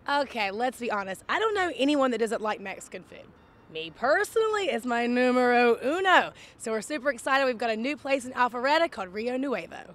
Okay, let's be honest. I don't know anyone that doesn't like Mexican food. Me personally, it's my numero uno. So we're super excited. We've got a new place in Alpharetta called Rio Nuevo.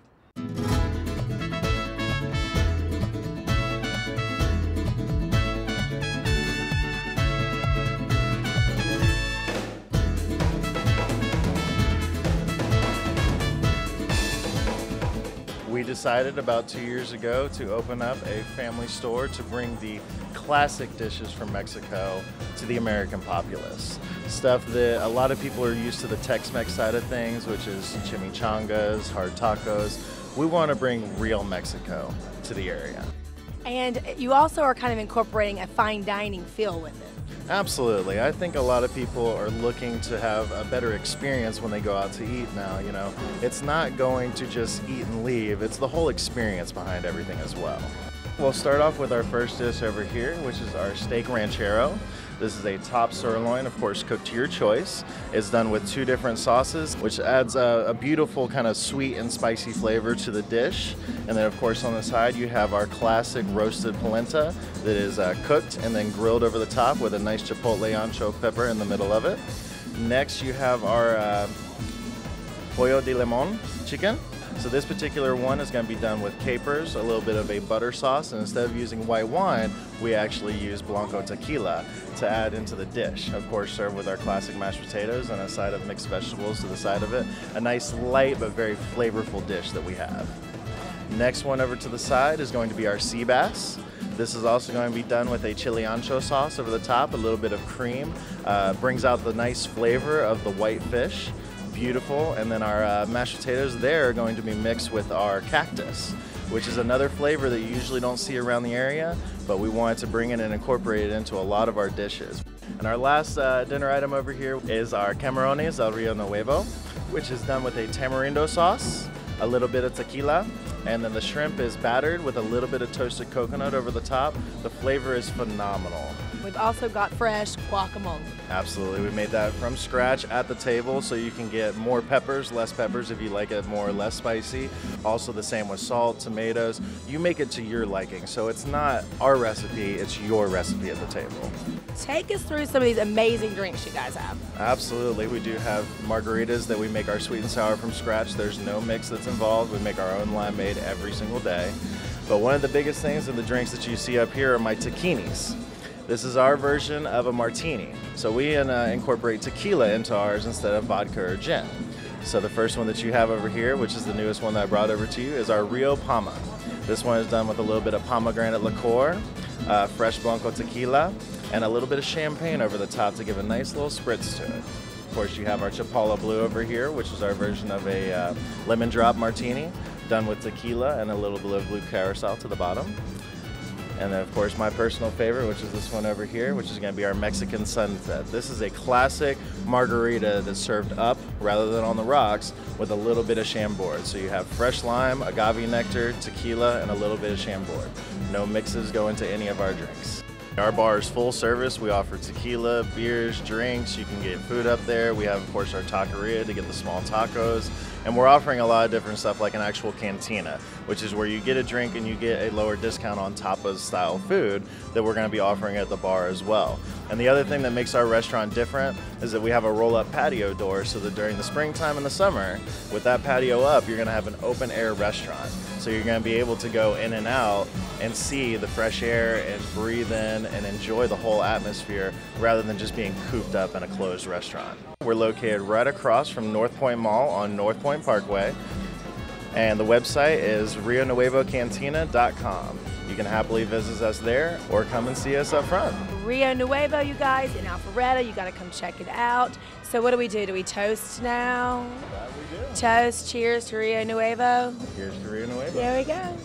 We decided about 2 years ago to open up a family store to bring the classic dishes from Mexico to the American populace. Stuff that a lot of people are used to, the Tex-Mex side of things, which is chimichangas, hard tacos. We want to bring real Mexico to the area. And you also are kind of incorporating a fine dining feel with it. Absolutely. I think a lot of people are looking to have a better experience when they go out to eat now, It's not going to just eat and leave, it's the whole experience behind everything as well. We'll start off with our first dish over here, which is our steak ranchero. This is a top sirloin, of course, cooked to your choice. It's done with 2 different sauces, which adds a beautiful kind of sweet and spicy flavor to the dish. And then, of course, on the side, you have our classic roasted polenta that is cooked and then grilled over the top with a nice chipotle ancho pepper in the middle of it. Next, you have our pollo de limon chicken. So this particular one is going to be done with capers, a little bit of a butter sauce, and instead of using white wine, we actually use blanco tequila to add into the dish. Of course, served with our classic mashed potatoes and a side of mixed vegetables to the side of it. A nice light but very flavorful dish that we have. Next one over to the side is going to be our sea bass. This is also going to be done with a chili ancho sauce over the top, a little bit of cream, brings out the nice flavor of the white fish. Beautiful. And then our mashed potatoes there are going to be mixed with our cactus, which is another flavor that you usually don't see around the area, but we wanted to bring it and incorporate it into a lot of our dishes. And our last dinner item over here is our camarones del Rio Nuevo, which is done with a tamarindo sauce, a little bit of tequila, and then the shrimp is battered with a little bit of toasted coconut over the top. The flavor is phenomenal. We've also got fresh guacamole. Absolutely, we made that from scratch at the table, so you can get more peppers, less peppers if you like it more or less spicy. Also the same with salt, tomatoes. You make it to your liking, so it's not our recipe, it's your recipe at the table. Take us through some of these amazing drinks you guys have. Absolutely, we do have margaritas that we make our sweet and sour from scratch. There's no mix that's involved. We make our own limeade every single day. But one of the biggest things in the drinks that you see up here are my taquinis. This is our version of a martini. So we incorporate tequila into ours instead of vodka or gin. So the first one that you have over here, which is the newest one that I brought over to you, is our Rio Palma. This one is done with a little bit of pomegranate liqueur, fresh blanco tequila, and a little bit of champagne over the top to give a nice little spritz to it. Of course, you have our Chapala Blue over here, which is our version of a lemon drop martini, done with tequila and a little bit of blue carousel to the bottom. And then, of course, my personal favorite, which is this one over here, which is going to be our Mexican Sunset. This is a classic margarita that's served up rather than on the rocks with a little bit of Chambord. So you have fresh lime, agave nectar, tequila, and a little bit of Chambord. No mixes go into any of our drinks. Our bar is full service. We offer tequila, beers, drinks. You can get food up there. We have, of course, our taqueria to get the small tacos. And we're offering a lot of different stuff like an actual cantina, which is where you get a drink and you get a lower discount on tapas style food that we're going to be offering at the bar as well. And the other thing that makes our restaurant different is that we have a roll-up patio door so that during the springtime and the summer, with that patio up, you're going to have an open air restaurant. So you're going to be able to go in and out and see the fresh air and breathe in and enjoy the whole atmosphere rather than just being cooped up in a closed restaurant. We're located right across from North Point Mall on North Point Parkway, and the website is rionuevocantina.com. You can happily visit us there or come and see us up front. Rio Nuevo, you guys, in Alpharetta. You got to come check it out. So what do we do? Do we toast now? That we do. Toast. Cheers to Rio Nuevo. Here's to Rio Nuevo. There we go.